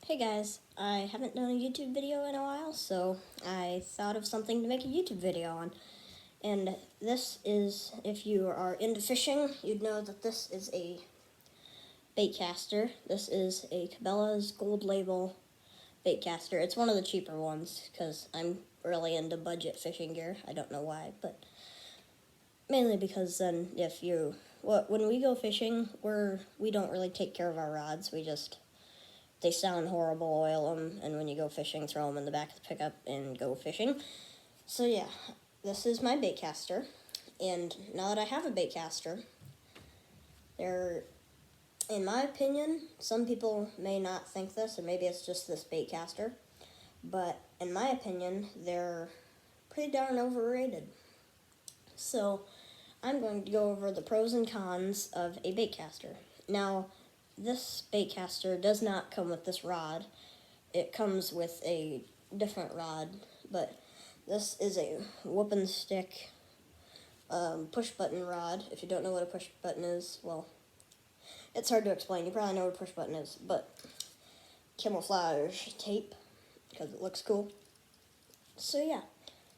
Hey guys, I haven't done a YouTube video in a while, so I thought of something to make a YouTube video on. And this is, if you are into fishing, you'd know that this is a bait caster. This is a Cabela's Gold Label bait caster. It's one of the cheaper ones, because I'm really into budget fishing gear. I don't know why, but mainly because then when we go fishing, we don't really take care of our rods. They sound horrible, oil them, and when you go fishing, throw them in the back of the pickup and go fishing. So yeah, this is my bait caster, and now that I have a bait caster, in my opinion, some people may not think this, or maybe it's just this bait caster, but in my opinion, they're pretty darn overrated. So I'm going to go over the pros and cons of a bait caster. Now, this bait caster does not come with this rod. It comes with a different rod, but this is a whoop and stick push button rod. If you don't know what a push button is, well, it's hard to explain. You probably know what a push button is, but camouflage tape because it looks cool. So yeah,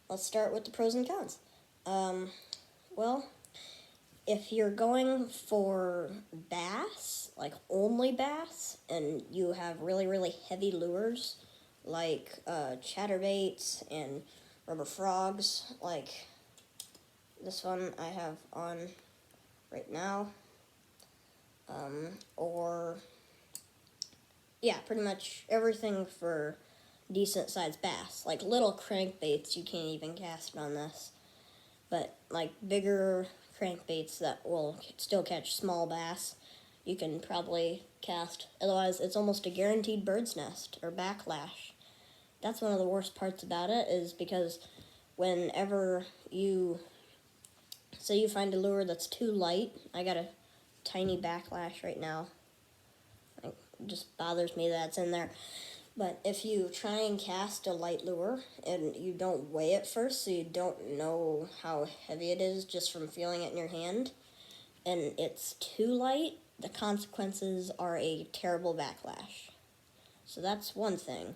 let's start with the pros and cons. Well, if you're going for bass, like only bass, and you have really, really heavy lures, like chatterbaits and rubber frogs, like this one I have on right now, or, yeah, pretty much everything for decent sized bass. Like little crankbaits you can't even cast on this, but like bigger crankbaits that will still catch small bass, you can probably cast. Otherwise, it's almost a guaranteed bird's nest or backlash. That's one of the worst parts about it, is because whenever you find a lure that's too light, I got a tiny backlash right now. It just bothers me that it's in there. But if you try and cast a light lure and you don't weigh it first, so you don't know how heavy it is just from feeling it in your hand, and it's too light, the consequences are a terrible backlash. So that's one thing.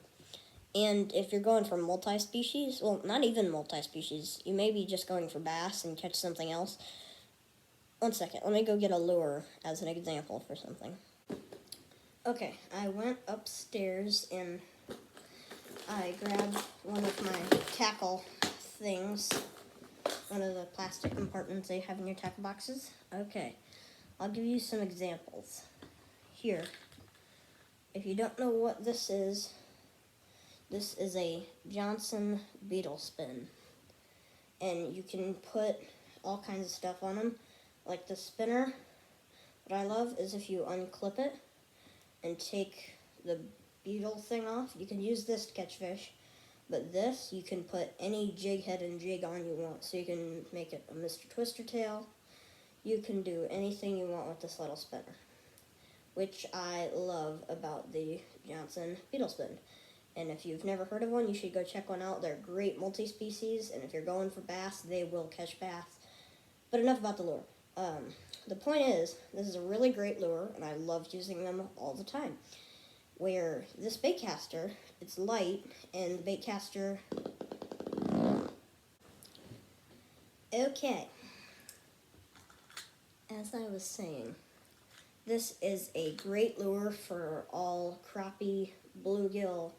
And if you're going for multi-species, well, not even multi-species, you may be just going for bass and catch something else. One second, let me go get a lure as an example for something. Okay, I went upstairs and I grabbed one of my tackle things, one of the plastic compartments they have in your tackle boxes. Okay, I'll give you some examples. Here, if you don't know what this is a Johnson Beetle Spin. And you can put all kinds of stuff on them, like the spinner. What I love is if you unclip it and take the beetle thing off, you can use this to catch fish, but this you can put any jig head and jig on you want. So you can make it a Mr. Twister tail. You can do anything you want with this little spinner, which I love about the Johnson Beetle Spin. And if you've never heard of one, you should go check one out. They're great multi-species, and if you're going for bass, they will catch bass. But enough about the lure. The point is, this is a really great lure, and I love using them all the time. Where this bait caster, it's light, and the bait caster... Okay. As I was saying, this is a great lure for all crappie, bluegill,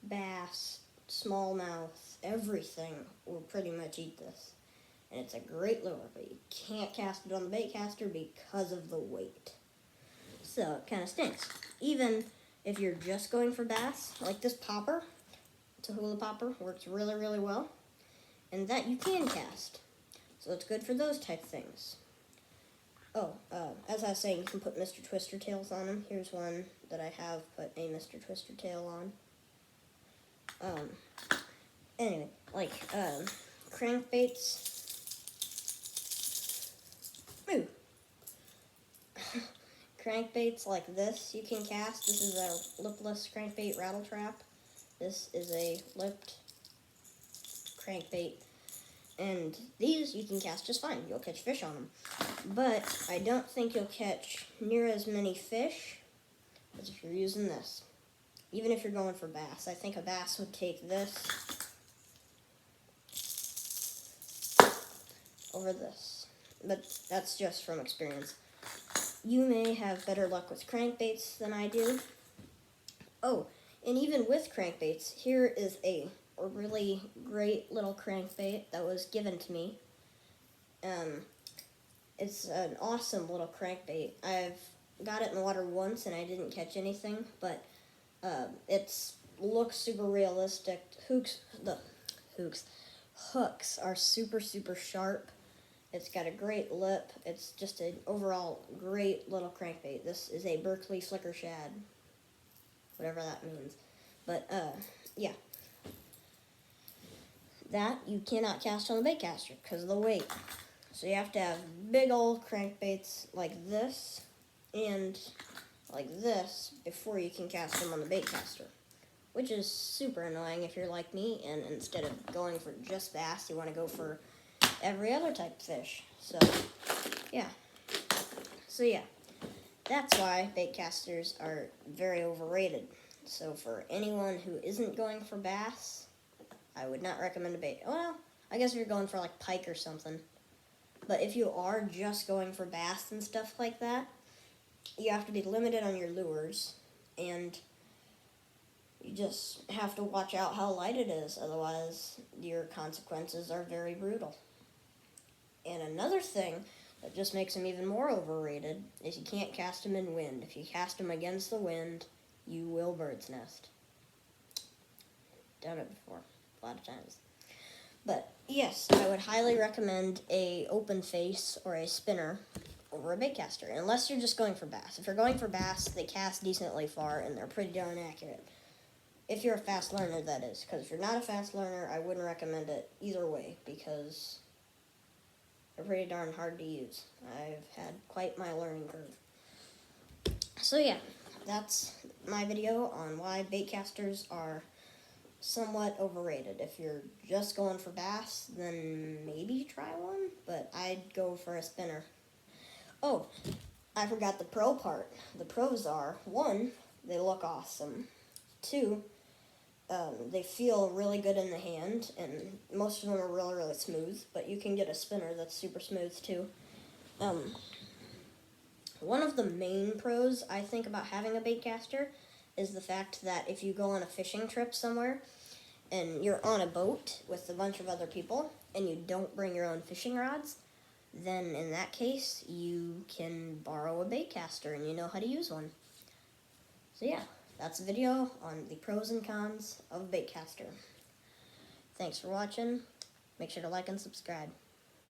bass, smallmouth, everything will pretty much eat this. And it's a great lure, but you can't cast it on the bait caster because of the weight. So it kind of stinks. Even if you're just going for bass, like this popper, Tahula popper, works really, really well. And that you can cast. So it's good for those type things. Oh, as I was saying, you can put Mr. Twister tails on them. Here's one that I have put a Mr. Twister tail on. Anyway, like, crankbaits. Ooh. Crankbaits like this you can cast. This is a lipless crankbait rattle trap. This is a lipped crankbait. And these you can cast just fine. You'll catch fish on them. But I don't think you'll catch near as many fish as if you're using this. even if you're going for bass. I think a bass would take this over this, but that's just from experience. You may have better luck with crankbaits than I do. Oh, and even with crankbaits, here is a really great little crankbait that was given to me. It's an awesome little crankbait. I've got it in the water once and I didn't catch anything, but it looks super realistic. Hooks are super, super sharp. It's got a great lip. It's just an overall great little crankbait. This is a Berkley Flicker Shad, whatever that means. But, yeah. That you cannot cast on the baitcaster because of the weight. So you have to have big old crankbaits like this and like this before you can cast them on the baitcaster, which is super annoying if you're like me and instead of going for just bass, you want to go for every other type of fish. So yeah, that's why baitcasters are very overrated. So for anyone who isn't going for bass, I would not recommend a bait. Well, I guess if you're going for like pike or something. But if you are just going for bass and stuff like that, you have to be limited on your lures, and you just have to watch out how light it is, otherwise your consequences are very brutal. And another thing that just makes them even more overrated is you can't cast them in wind. If you cast them against the wind, you will bird's nest. Done it before, a lot of times. But yes, I would highly recommend a open face or a spinner over a baitcaster, unless you're just going for bass. If you're going for bass, they cast decently far and they're pretty darn accurate. If you're a fast learner, that is. Because if you're not a fast learner, I wouldn't recommend it either way, because they're pretty darn hard to use. I've had quite my learning curve. So yeah, that's my video on why baitcasters are somewhat overrated. If you're just going for bass, then maybe try one, but I'd go for a spinner. Oh, I forgot the pro part. The pros are, 1, they look awesome. 2, they feel really good in the hand, and most of them are really, really smooth, but you can get a spinner that's super smooth too. One of the main pros I think about having a baitcaster is the fact that if you go on a fishing trip somewhere and you're on a boat with a bunch of other people and you don't bring your own fishing rods, then in that case you can borrow a baitcaster and you know how to use one. So yeah, that's a video on the pros and cons of a baitcaster. Thanks for watching. Make sure to like and subscribe.